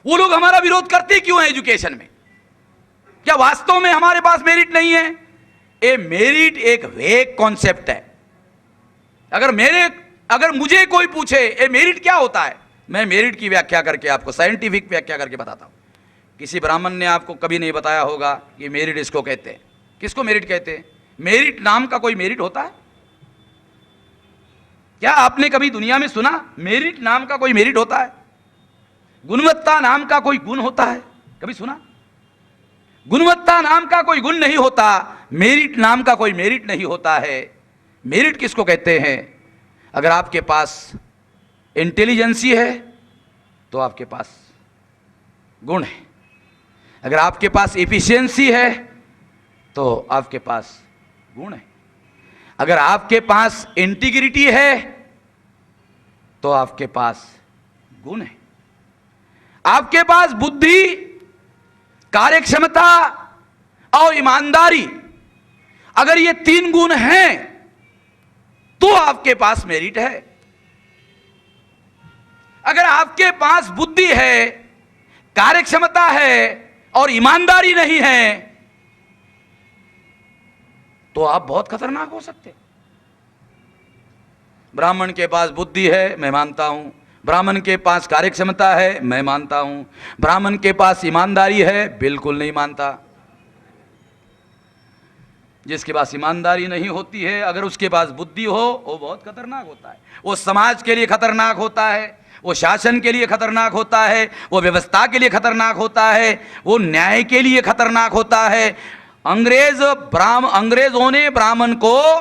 वो लोग हमारा विरोध करते क्यों हैं एजुकेशन में? क्या वास्तव में हमारे पास मेरिट नहीं है? ये मेरिट एक वेग कॉन्सेप्ट है। अगर मुझे कोई पूछे ये मेरिट क्या होता है, मैं मेरिट की व्याख्या करके आपको साइंटिफिक व्याख्या करके बताता हूं। किसी ब्राह्मण ने आपको कभी नहीं बताया होगा कि मेरिट इसको कहते हैं। किसको मेरिट कहते हैं? मेरिट नाम का कोई मेरिट होता है? क्या आपने कभी दुनिया में सुना मेरिट नाम का कोई मेरिट होता है? गुणवत्ता नाम का कोई गुण होता है? कभी सुना? गुणवत्ता नाम का कोई गुण नहीं होता, मेरिट नाम का कोई मेरिट नहीं होता है। मेरिट किसको कहते हैं? अगर आपके पास इंटेलिजेंसी है तो आपके पास गुण है, अगर आपके पास एफिशिएंसी है तो आपके पास गुण है, अगर आपके पास इंटीग्रिटी है तो आपके पास गुण है, आपके पास बुद्धि, कार्यक्षमता और ईमानदारी, अगर ये 3 गुण हैं तो आपके पास मेरिट है। अगर आपके पास बुद्धि है, कार्यक्षमता है और ईमानदारी नहीं है तो आप बहुत खतरनाक हो सकते। ब्राह्मण के पास बुद्धि है, मैं मानता हूं। ब्राह्मण के पास कार्यक्षमता है, मैं मानता हूं। ब्राह्मण के पास ईमानदारी है, बिल्कुल नहीं मानता। जिसके पास ईमानदारी नहीं होती है, अगर उसके पास बुद्धि हो, वो बहुत खतरनाक होता है। वो समाज के लिए खतरनाक होता है, वो शासन के लिए खतरनाक होता है, वो व्यवस्था के लिए खतरनाक होता है, वो न्याय के लिए खतरनाक होता है। अंग्रेजों ने ब्राह्मण को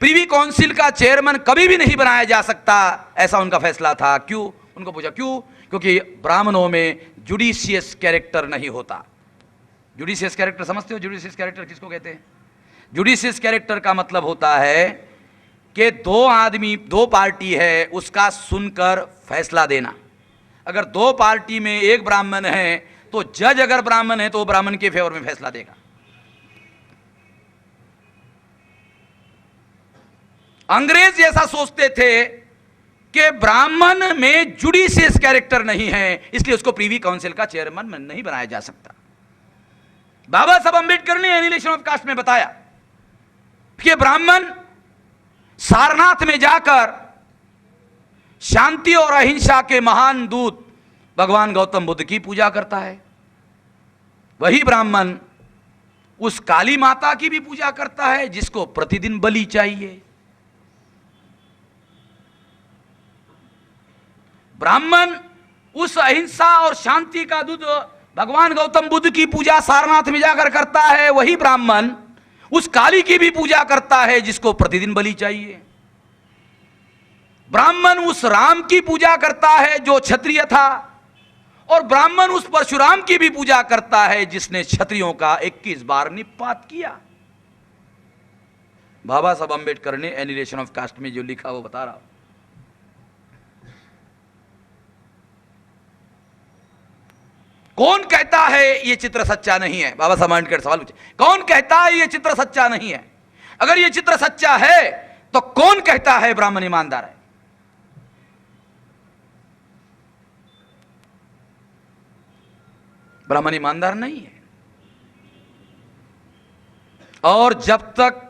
प्रिवी काउंसिल का चेयरमैन कभी भी नहीं बनाया जा सकता, ऐसा उनका फैसला था। क्यों? उनको पूछा क्यों? क्योंकि ब्राह्मणों में जुडिशियस कैरेक्टर नहीं होता। जुडिशियस कैरेक्टर समझते हो? जुडिशियस कैरेक्टर किसको कहते हैं? जुडिशियस कैरेक्टर का मतलब होता है कि 2 पार्टी है, उसका सुनकर फैसला देना। अगर 2 पार्टी में एक ब्राह्मण है तो जज अगर ब्राह्मण है तो ब्राह्मण के फेवर में फैसला देगा। अंग्रेज ऐसा सोचते थे कि ब्राह्मण में जुडिशियस कैरेक्टर नहीं है, इसलिए उसको प्रीवी काउंसिल का चेयरमैन नहीं बनाया जा सकता। बाबा साहब अंबेडकर ने एनिहिलेशन ऑफ कास्ट में बताया कि ब्राह्मण सारनाथ में जाकर शांति और अहिंसा के महान दूत भगवान गौतम बुद्ध की पूजा करता है। वही ब्राह्मण उस काली माता की भी पूजा करता है जिसको प्रतिदिन बलि चाहिए। ब्राह्मण उस अहिंसा और शांति का दूत भगवान गौतम बुद्ध की पूजा सारनाथ में जाकर करता है। वही ब्राह्मण उस काली की भी पूजा करता है जिसको प्रतिदिन बलि चाहिए। ब्राह्मण उस राम की पूजा करता है जो क्षत्रिय था, और ब्राह्मण उस परशुराम की भी पूजा करता है जिसने क्षत्रियों का 21 बार निपात किया। बाबा साहब अंबेडकर ने एनिहिलेशन ऑफ कास्ट में जो लिखा वो बता रहा हूं। कौन कहता है ये चित्र सच्चा नहीं है? बाबा साहब अंबेडकर सवाल पूछे, कौन कहता है ये चित्र सच्चा नहीं है? अगर ये चित्र सच्चा है तो कौन कहता है ब्राह्मण ईमानदार है? ब्राह्मण ईमानदार नहीं है। और जब तक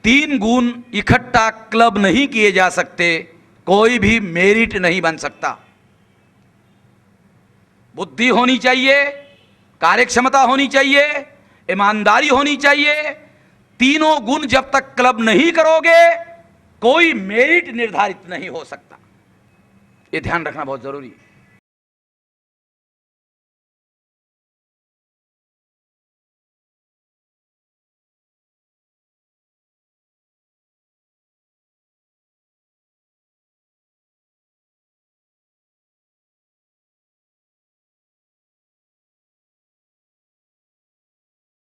3 गुण इकट्ठा क्लब नहीं किए जा सकते, कोई भी मेरिट नहीं बन सकता। बुद्धि होनी चाहिए, कार्यक्षमता होनी चाहिए, ईमानदारी होनी चाहिए। तीनों गुण जब तक क्लब नहीं करोगे, कोई मेरिट निर्धारित नहीं हो सकता। यह ध्यान रखना बहुत जरूरी है।